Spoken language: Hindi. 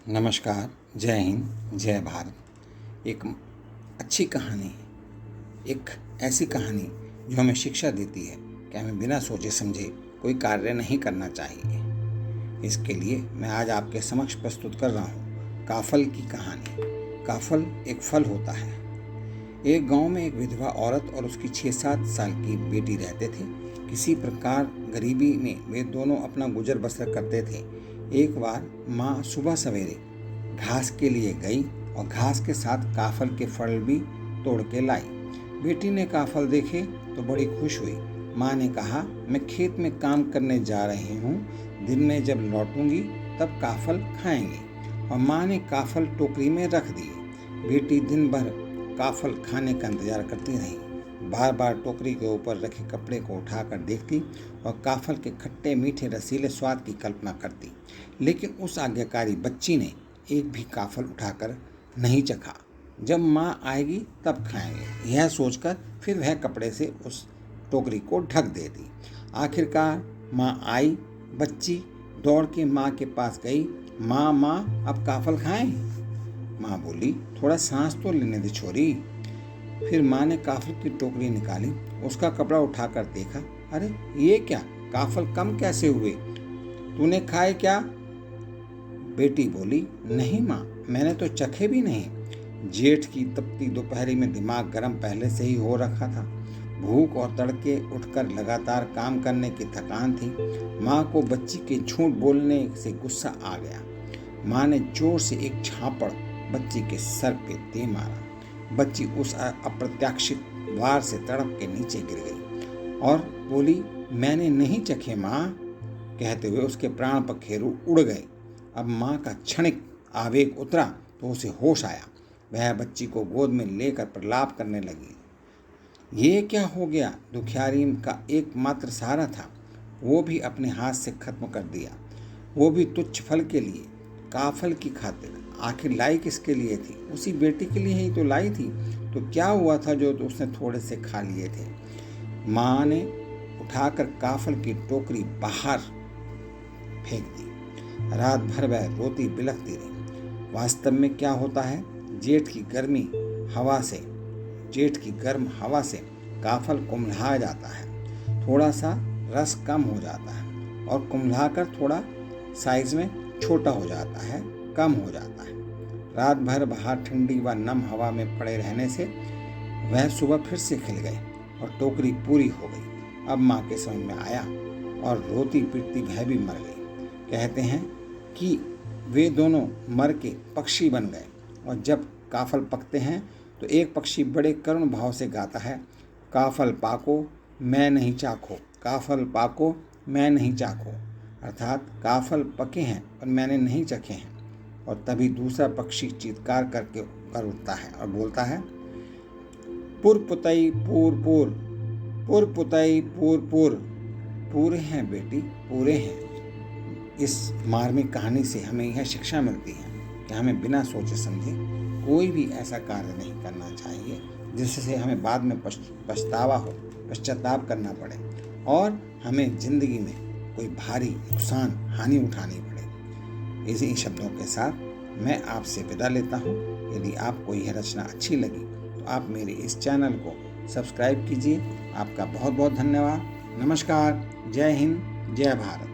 नमस्कार, जय हिंद, जय भारत। एक अच्छी कहानी, एक ऐसी कहानी जो हमें शिक्षा देती है कि हमें बिना सोचे समझे कोई कार्य नहीं करना चाहिए। इसके लिए मैं आज आपके समक्ष प्रस्तुत कर रहा हूँ काफल की कहानी। काफल एक फल होता है। एक गांव में एक विधवा औरत और उसकी 6-7 साल की बेटी रहते थे। किसी प्रकार गरीबी में वे दोनों अपना गुजर बसर करते थे। एक बार माँ सुबह सवेरे घास के लिए गई और घास के साथ काफल के फल भी तोड़ के लाई। बेटी ने काफल देखे तो बड़ी खुश हुई। माँ ने कहा, मैं खेत में काम करने जा रही हूँ, दिन में जब लौटूंगी तब काफल खाएंगे। और माँ ने काफल टोकरी में रख दिए। बेटी दिन भर काफल खाने का इंतजार करती रही। बार बार टोकरी के ऊपर रखे कपड़े को उठाकर देखती और काफल के खट्टे मीठे रसीले स्वाद की कल्पना करती। लेकिन उस आज्ञाकारी बच्ची ने एक भी काफल उठाकर नहीं चखा। जब माँ आएगी तब खाएंगे, यह सोचकर फिर वह कपड़े से उस टोकरी को ढक देती। आखिरकार माँ आई। बच्ची दौड़ के माँ के पास गई। माँ माँ, अब काफल खाएं? माँ बोली, थोड़ा सांस तो लेने दे छोरी। फिर माँ ने काफल की टोकरी निकाली, उसका कपड़ा उठाकर देखा। अरे ये क्या, काफल कम कैसे हुए? तूने खाए क्या? बेटी बोली, नहीं माँ, मैंने तो चखे भी नहीं। जेठ की तपती दोपहरी में दिमाग गर्म पहले से ही हो रखा था। भूख और तड़के उठकर लगातार काम करने की थकान थी। माँ को बच्ची के झूठ बोलने से गुस्सा आ गया। माँ ने जोर से एक झापड़ बच्ची के सर पे दे मारा। बच्ची उस अप्रत्याशित वार से तड़प के नीचे गिर गई और बोली, मैंने नहीं चखे माँ। कहते हुए उसके प्राण पखेरु उड़ गए। अब माँ का क्षणिक आवेग उतरा तो उसे होश आया। वह बच्ची को गोद में लेकर प्रलाप करने लगी। ये क्या हो गया? दुखियारी का एकमात्र सहारा था, वो भी अपने हाथ से खत्म कर दिया, वो भी तुच्छ फल के लिए, काफल की खातिर। आखिर लाई किसके लिए थी? उसी बेटी के लिए ही तो लाई थी। तो क्या हुआ था जो उसने थोड़े से खा लिए थे? माँ ने उठाकर काफल की टोकरी बाहर फेंक दी। रात भर वह रोती बिलखती रही। वास्तव में क्या होता है, जेठ की गर्म हवा से काफल कुम्हला जाता है। थोड़ा सा रस कम हो जाता है और कुम्हलाकर थोड़ा साइज में छोटा हो जाता है, कम हो जाता है। रात भर बाहर ठंडी व नम हवा में पड़े रहने से वह सुबह फिर से खिल गए और टोकरी पूरी हो गई। अब माँ के समझ में आया और रोती पीटती वह भी मर गई। कहते हैं कि वे दोनों मर के पक्षी बन गए और जब काफल पकते हैं तो एक पक्षी बड़े करुण भाव से गाता है, काफल पाको मैं नहीं चाखो, काफल पाको मैं नहीं चाखो। अर्थात काफल पके हैं पर मैंने नहीं चखे हैं। और तभी दूसरा पक्षी चीत्कार कर उठता है और बोलता है, पुर पुतई पूर पूर, पुर पुतई पूर पूर। पूरे हैं बेटी, पूरे हैं। इस मार्मिक कहानी से हमें यह शिक्षा मिलती है कि हमें बिना सोचे समझे कोई भी ऐसा कार्य नहीं करना चाहिए जिससे हमें बाद में पश्चाताप करना पड़े और हमें जिंदगी में कोई भारी नुकसान हानि उठानी पड़े। इसी शब्दों के साथ मैं आपसे विदा लेता हूँ। यदि आपको यह रचना अच्छी लगी तो आप मेरे इस चैनल को सब्सक्राइब कीजिए। आपका बहुत बहुत धन्यवाद। नमस्कार, जय हिंद, जय भारत।